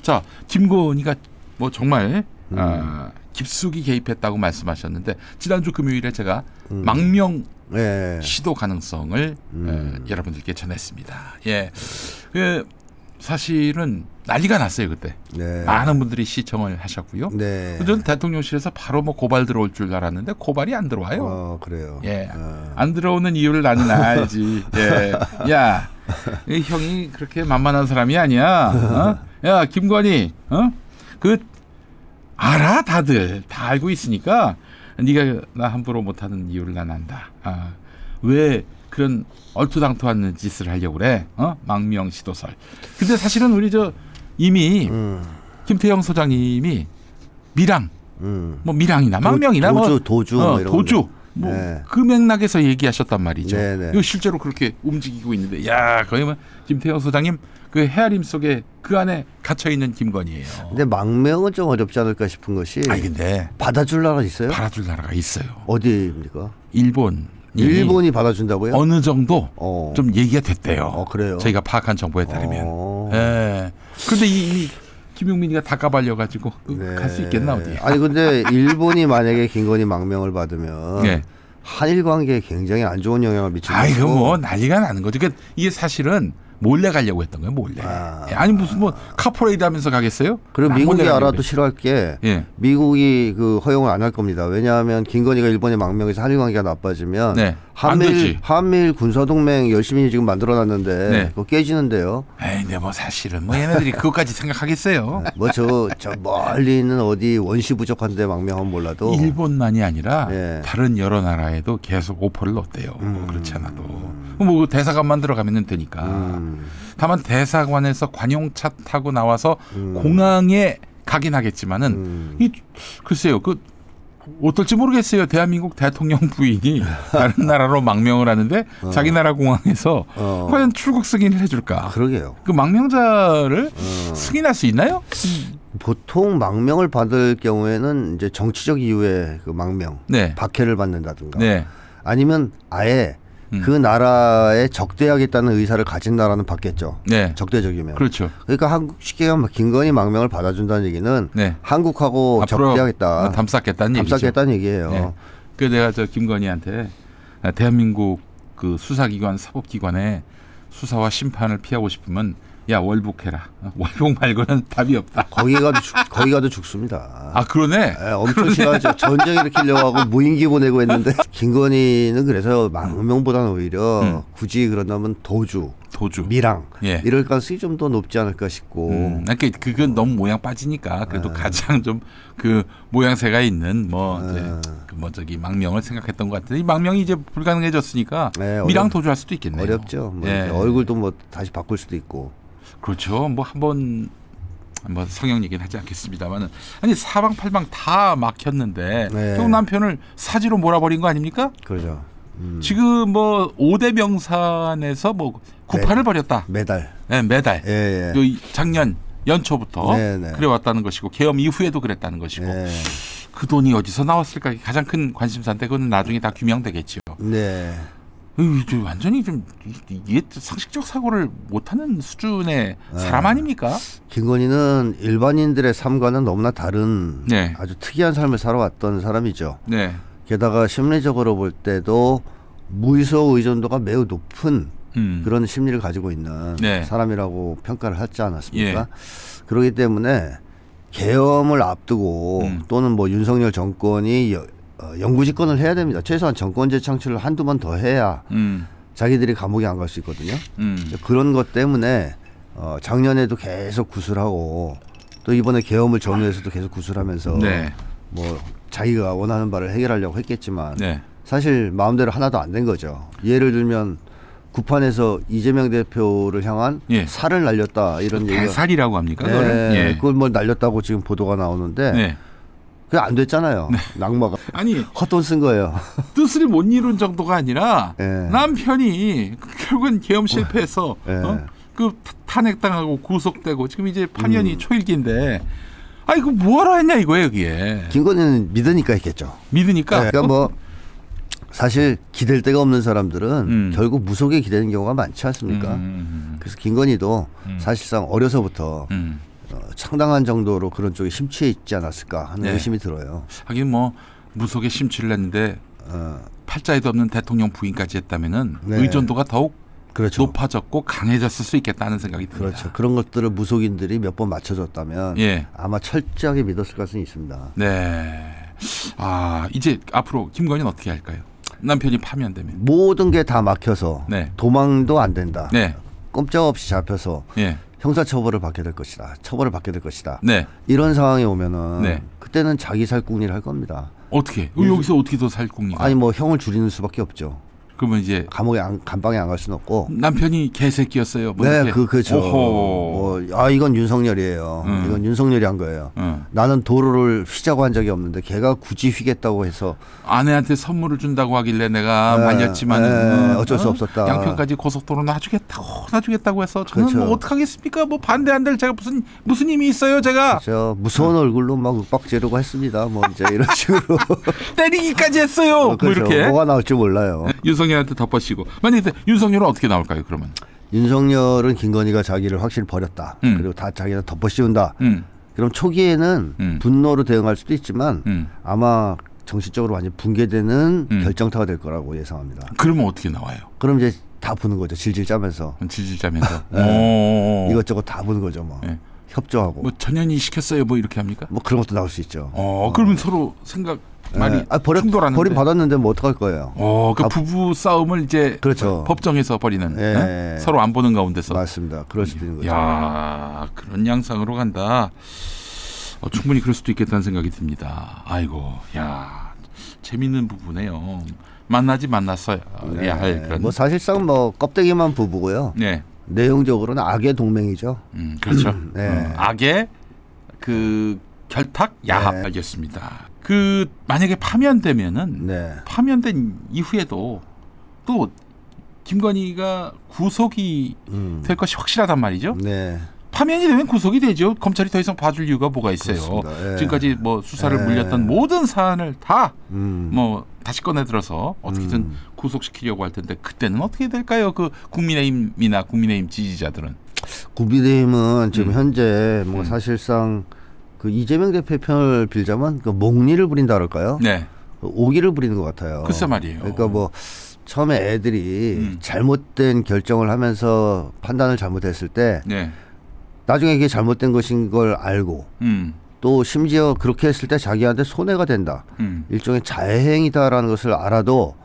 자, 김건희가 뭐 정말 깊숙이 개입했다고 말씀하셨는데 지난주 금요일에 제가 망명 예. 시도 가능성을 여러분들께 전했습니다. 예, 그 사실은 난리가 났어요 그때. 네. 많은 분들이 시청을 하셨고요. 네. 저는 대통령실에서 바로 뭐 고발 들어올 줄 알았는데 고발이 안 들어와요. 그래요. 예, 안 들어오는 이유를 나는 알지. 예, 야, 이 형이 그렇게 만만한 사람이 아니야. 야, 김건희, 그 알아 다들 다 알고 있으니까 네가 나 함부로 못하는 이유를 난 안다. 왜 그런 얼토당토한 짓을 하려고 그래? 망명 시도설. 근데 사실은 우리 이미 김태형 소장님이 미랑, 뭐 미랑이나 망명이나 도주 뭐 네. 그 맥락에서 얘기하셨단 말이죠. 네네. 이거 실제로 그렇게 움직이고 있는데, 야, 거의 뭐 김태형 소장님 그 헤아림 속에 그 안에 갇혀 있는 김건희예요. 근데 망명은 좀 어렵지 않을까 싶은 것이. 근데 받아줄 나라 있어요? 받아줄 나라가 있어요. 어디입니까? 일본이 받아준다고요? 어느 정도 좀 얘기가 됐대요. 그래요? 저희가 파악한 정보에 따르면. 예. 그런데 이 김용민이가 다 까발려가지고 네. 갈 수 있겠나 어디? 아니 근데 일본이 만약에 김건희 망명을 받으면 네. 한일 관계에 굉장히 안 좋은 영향을 미치고. 이거 뭐 난리가 나는 거죠. 그러니까 이게 사실은 몰래 가려고 했던 거예요. 몰래. 아니 무슨 뭐 카퍼레이드 하면서 가겠어요? 그리고 미국이 알아도 싫어할 게 미국이 그 허용을 안 할 겁니다. 왜냐하면 김건희가 일본에 망명해서 한일 관계가 나빠지면 한미일 군사동맹 열심히 지금 만들어놨는데 그거 깨지는데요. 근데 뭐 사실은 뭐 얘네들이 그것까지 생각하겠어요. 뭐 저 멀리 있는 어디 원시 부족한데 망명하면 몰라도 일본만이 아니라 다른 여러 나라에도 계속 오퍼를 넣었대요. 뭐 그렇지 않아도 뭐 대사관만 들어가면 되니까. 다만 대사관에서 관용차 타고 나와서 공항에 가긴 하겠지만은 글쎄요, 그 어떨지 모르겠어요. 대한민국 대통령 부인이 다른 나라로 망명을 하는데 자기 나라 공항에서 과연 출국 승인을 해줄까? 그러게요. 그 망명자를 승인할 수 있나요? 보통 망명을 받을 경우에는 이제 정치적 이유의 그 망명, 박해를 받는다든가, 아니면 아예 그 나라에 적대하겠다는 의사를 가진 나라는 받겠죠. 적대적이면. 그렇죠. 그러니까 쉽게 하면 김건희 망명을 받아준다는 얘기는 한국하고 적대하겠다. 담쌓겠다는 얘기예요. 그 내가 김건희한테 대한민국 그 수사기관, 사법기관에 수사와 심판을 피하고 싶으면 야 월북해라. 월북 말고는 답이 없다. 거기 가도 죽습니다. 그러네. 엄청 심하죠. 전쟁 일으키려고 하고 무인기 보내고 했는데 김건희는 그래서 망명보다는 오히려 굳이 그런다면 도주, 미랑 이럴 가능성이 좀 더 높지 않을까 싶고. 그건 너무 모양 빠지니까 그래도 가장 좀 그 모양새가 있는 망명을 생각했던 것 같은데 이 망명이 이제 불가능해졌으니까 미랑 도주할 수도 있겠네요. 어렵죠. 얼굴도 뭐 다시 바꿀 수도 있고. 그렇죠. 뭐 한번 성형 얘기는 하지 않겠습니다만은 아니 사방팔방 다 막혔는데 결국 남편을 사지로 몰아버린 거 아닙니까? 그렇죠. 지금 뭐 5대 명산에서 뭐 구판을 벌였다. 매달. 작년 연초부터 그래왔다는 것이고 계엄 이후에도 그랬다는 것이고 그 돈이 어디서 나왔을까 가장 큰 관심사인데 그건 나중에 다 규명되겠죠. 완전히 좀 이게 상식적 사고를 못하는 수준의 사람 아닙니까? 김건희는 일반인들의 삶과는 너무나 다른 아주 특이한 삶을 살아왔던 사람이죠. 게다가 심리적으로 볼 때도 무의석 의존도가 매우 높은 그런 심리를 가지고 있는 사람이라고 평가를 하지 않았습니까? 그렇기 때문에 계엄을 앞두고 또는 뭐 윤석열 정권이 영구집권을 해야 됩니다. 최소한 정권 재창출을 한두 번 더 해야 자기들이 감옥에 안 갈 수 있거든요. 그런 것 때문에 작년에도 계속 구술하고 또 이번에 계엄을 전후해서도 계속 구술하면서 뭐 자기가 원하는 바를 해결하려고 했겠지만 사실 마음대로 하나도 안 된 거죠. 예를 들면 구판에서 이재명 대표를 향한 살을 날렸다 이런 얘기가. 살이라고 합니까? 그걸 뭐 날렸다고 지금 보도가 나오는데 그게 안 됐잖아요. 낙마가. 아니 헛돈 쓴 거예요. 뜻을 못 이룬 정도가 아니라 남편이 결국은 계엄 실패해서 그 탄핵당하고 구속되고 지금 이제 8년이 초일기인데 이거 뭐하러 했냐 이거예요 여기에. 김건희는 믿으니까 했겠죠. 믿으니까. 그러니까 뭐 사실 기댈 데가 없는 사람들은 결국 무속에 기대는 경우가 많지 않습니까? 그래서 김건희도 사실상 어려서부터 상당한 정도로 그런 쪽에 심취해 있지 않았을까 하는 의심이 들어요. 하긴 뭐 무속에 심취를 했는데 팔자에도 없는 대통령 부인까지 했다면은 의존도가 더욱 그렇죠. 높아졌고 강해졌을 수 있겠다는 생각이 듭니다. 그렇죠. 그런 것들을 무속인들이 몇 번 맞춰줬다면 아마 철저하게 믿었을 가능성이 있습니다. 네. 이제 앞으로 김건희는 어떻게 할까요? 남편이 파면되면 모든 게 다 막혀서 도망도 안 된다. 꼼짝없이 잡혀서 형사처벌을 받게 될 것이다. 처벌을 받게 될 것이다. 이런 상황에 오면은 그때는 자기 살궁리를 할 겁니다. 어떻게? 여기서 어떻게 더 살궁리가? 아니 뭐 형을 줄이는 수밖에 없죠. 그러면 이제 감옥에 감방에 안 갈 수는 없고. 남편이 개새끼였어요. 뭐 네, 그렇죠. 이건 윤석열이에요. 이건 윤석열이 한 거예요. 나는 도로를 휘자고 한 적이 없는데 걔가 굳이 휘겠다고 해서 아내한테 선물을 준다고 하길래 내가 말렸지만 어쩔 수 없었다. 양평까지 고속도로 놔주겠다고 해서 저는 그렇죠. 뭐 어떡하겠습니까? 뭐 반대한들 제가 무슨 힘이 있어요, 제가. 그렇죠. 무서운 얼굴로 막 윽박 지르고 했습니다. 뭐 이제 이런 식으로 때리기까지 했어요. 그렇죠. 뭐 이렇게 뭐가 나올지 몰라요. 윤석열한테 덮어씌고 만약에 윤석열은 어떻게 나올까요? 그러면 윤석열은 김건희가 자기를 확실히 버렸다. 그리고 다 자기는 덮어씌운다. 그럼 초기에는 분노로 대응할 수도 있지만 아마 정신적으로 완전 붕괴되는 결정타가 될 거라고 예상합니다. 그러면 어떻게 나와요? 그럼 이제 다 부는 거죠. 질질 짜면서. 이것저것 다 부는 거죠. 뭐. 협조하고. 뭐 전현희 시켰어요. 뭐 이렇게 합니까? 뭐 그런 것도 나올 수 있죠. 그러면 서로 생각 많이 충돌하는데. 버림 받았는데 뭐 어떡할 거예요. 그 부부 싸움을 이제 그렇죠. 법정에서 벌이는 서로 안 보는 가운데서. 맞습니다. 그럴 수도 있는 거죠. 야, 그런 양상으로 간다. 충분히 그럴 수도 있겠다는 생각이 듭니다. 아이고, 야, 재밌는 부부네요. 만났어야 할 그런. 뭐 사실상 뭐 껍데기만 부부고요. 내용적으로는 악의 동맹이죠. 그렇죠. 악의 그 결탁 야합 알겠습니다. 만약에 파면되면은 파면된 이후에도 또 김건희가 구속이 될 것이 확실하단 말이죠. 파면이 되면 구속이 되죠. 검찰이 더 이상 봐줄 이유가 뭐가 있어요. 지금까지 뭐 수사를 물렸던 모든 사안을 다 뭐 다시 꺼내들어서 어떻게든 구속시키려고 할 텐데 그때는 어떻게 될까요? 그 국민의힘이나 국민의힘 지지자들은. 국민의힘은 지금 현재 뭐 사실상 그 이재명 대표의 편을 빌자면 그 몽리를 부린다 그럴까요? 오기를 부리는 것 같아요. 글쎄 말이에요. 그러니까 뭐 처음에 애들이 잘못된 결정을 하면서 판단을 잘못했을 때 나중에 이게 잘못된 것인 걸 알고 또 심지어 그렇게 했을 때 자기한테 손해가 된다. 일종의 자해행위다라는 것을 알아도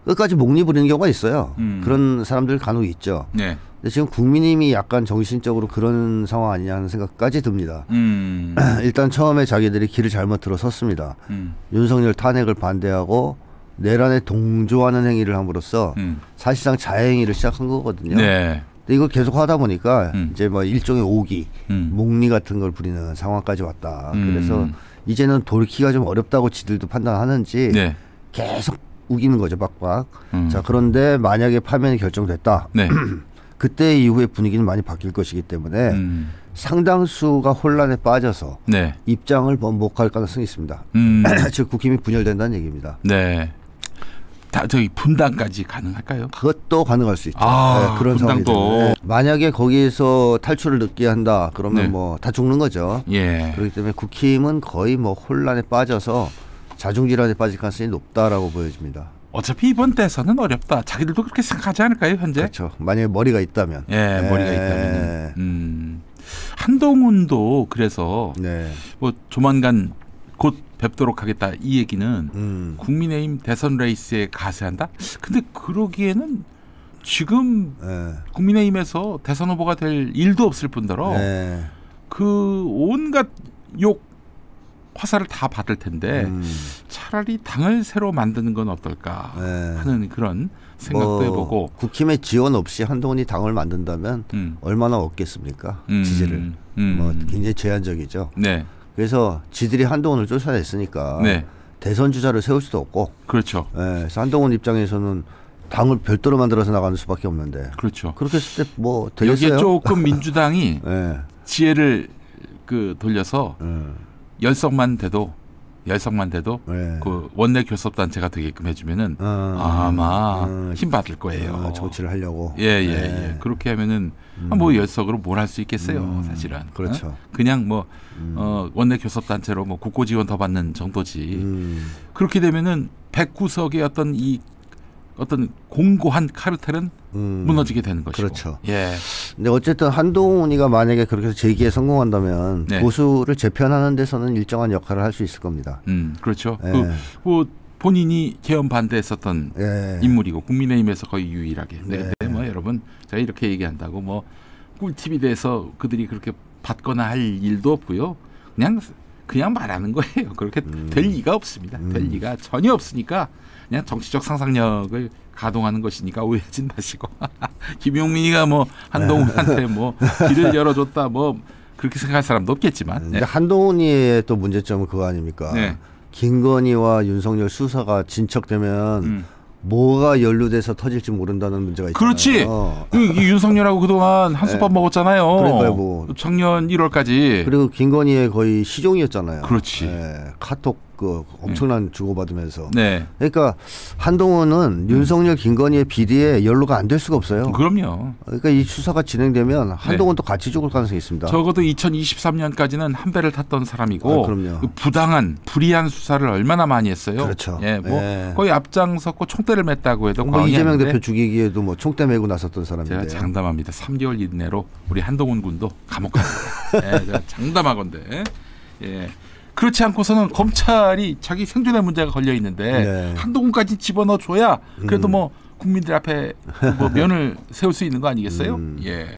끝까지 몽리 부리는 경우가 있어요. 그런 사람들 간혹 있죠. 근데 지금 국민의힘이 약간 정신적으로 그런 상황 아니냐는 생각까지 듭니다. 일단 처음에 자기들이 길을 잘못 들어섰습니다. 윤석열 탄핵을 반대하고 내란에 동조하는 행위를 함으로써 사실상 자해행위를 시작한 거거든요. 근데 이걸 계속 하다 보니까 이제 뭐 일종의 오기, 몽리 같은 걸 부리는 상황까지 왔다. 그래서 이제는 돌이키가 좀 어렵다고 지들도 판단하는지 계속 우기는 거죠, 박박. 자, 그런데 만약에 파면이 결정됐다. 그때 이후에 분위기는 많이 바뀔 것이기 때문에 상당수가 혼란에 빠져서 입장을 번복할 가능성이 있습니다. 즉 국힘이 분열된다는 얘기입니다. 저기 분당까지 가능할까요? 그것도 가능할 수 있죠. 그런 상황도 만약에 거기에서 탈출을 늦게 한다 그러면 뭐 다 죽는 거죠. 그렇기 때문에 국힘은 거의 뭐 혼란에 빠져서 자중질환에 빠질 가능성이 높다라고 보여집니다. 어차피 이번 대선은 어렵다. 자기들도 그렇게 생각하지 않을까요, 현재? 그렇죠. 만약에 머리가 있다면. 머리가 있다면. 한동훈도 그래서 뭐 조만간 곧 뵙도록 하겠다 이 얘기는 국민의힘 대선 레이스에 가세한다. 근데 그러기에는 지금 국민의힘에서 대선 후보가 될 일도 없을 뿐더러 그 온갖 욕 화살을 다 받을 텐데 차라리 당을 새로 만드는 건 어떨까 하는 그런 생각도 해보고. 국힘의 지원 없이 한동훈이 당을 만든다면 얼마나 얻겠습니까? 지지를. 뭐 굉장히 제한적이죠. 그래서 지들이 한동훈을 쫓아냈으니까 대선 주자를 세울 수도 없고. 그렇죠. 그래서 한동훈 입장에서는 당을 별도로 만들어서 나가는 수밖에 없는데. 그렇죠. 그렇게 했을 때 뭐 되겠어요? 여기에 조금 민주당이 지혜를 돌려서 열석만 돼도 열성만 돼도 그 원내 교섭단체가 되게끔 해주면은 아마 힘 받을 거예요. 정치를 하려고. 예. 그렇게 하면은 뭐 열석으로 뭘 할 수 있겠어요, 사실은. 그렇죠. 그냥 뭐 원내 교섭단체로 뭐 국고 지원 더 받는 정도지. 그렇게 되면은 109석의 어떤 공고한 카르텔은 무너지게 되는 것이고. 그렇죠. 예. 근데 어쨌든 한동훈이가 만약에 그렇게 해서 재기에 성공한다면 보수를 재편하는 데서는 일정한 역할을 할 수 있을 겁니다. 그렇죠. 뭐 본인이 개헌 반대했었던 인물이고 국민의힘에서 거의 유일하게. 네. 뭐 여러분 제가 이렇게 얘기한다고 뭐 꿀팁이 돼서 그들이 그렇게 받거나 할 일도 없고요. 그냥 말하는 거예요. 그렇게 될 리가 없습니다. 될 리가 전혀 없으니까 그냥 정치적 상상력을 가동하는 것이니까 오해하지 마시고. 김용민이가 뭐 한동훈한테 뭐 길을 열어줬다 뭐 그렇게 생각할 사람도 없겠지만. 근데 한동훈이의 또 문제점은 그거 아닙니까? 김건희와 윤석열 수사가 진척되면 뭐가 연루돼서 터질지 모른다는 문제가 있잖아요. 그렇지. 이 윤석열하고 그동안 한솥밥 먹었잖아요. 그러니까요. 뭐 작년 1월까지. 그리고 김건희의 거의 시종이었잖아요. 그렇지. 카톡 그 엄청난 주고받으면서. 그러니까 한동훈은 윤석열 김건희의 비리에 연루가 안 될 수가 없어요. 그럼요. 그러니까 이 수사가 진행되면 한동훈도 같이 죽을 가능성이 있습니다. 적어도 2023년까지는 한 배를 탔던 사람이고 그럼요. 부당한 불이한 수사를 얼마나 많이 했어요. 그렇죠. 뭐 거의 앞장섰고 총대를 맸다고 해도 뭐 이재명 대표 죽이기에도 뭐 총대 메고 나섰던 사람인데. 제가 장담합니다. 3개월 이내로 우리 한동훈 군도 감옥 갑니다. 제가 장담하건대. 그렇지 않고서는 검찰이 자기 생존의 문제가 걸려 있는데 한동훈까지 집어넣어 줘야 그래도 뭐 국민들 앞에 뭐 면을 세울 수 있는 거 아니겠어요?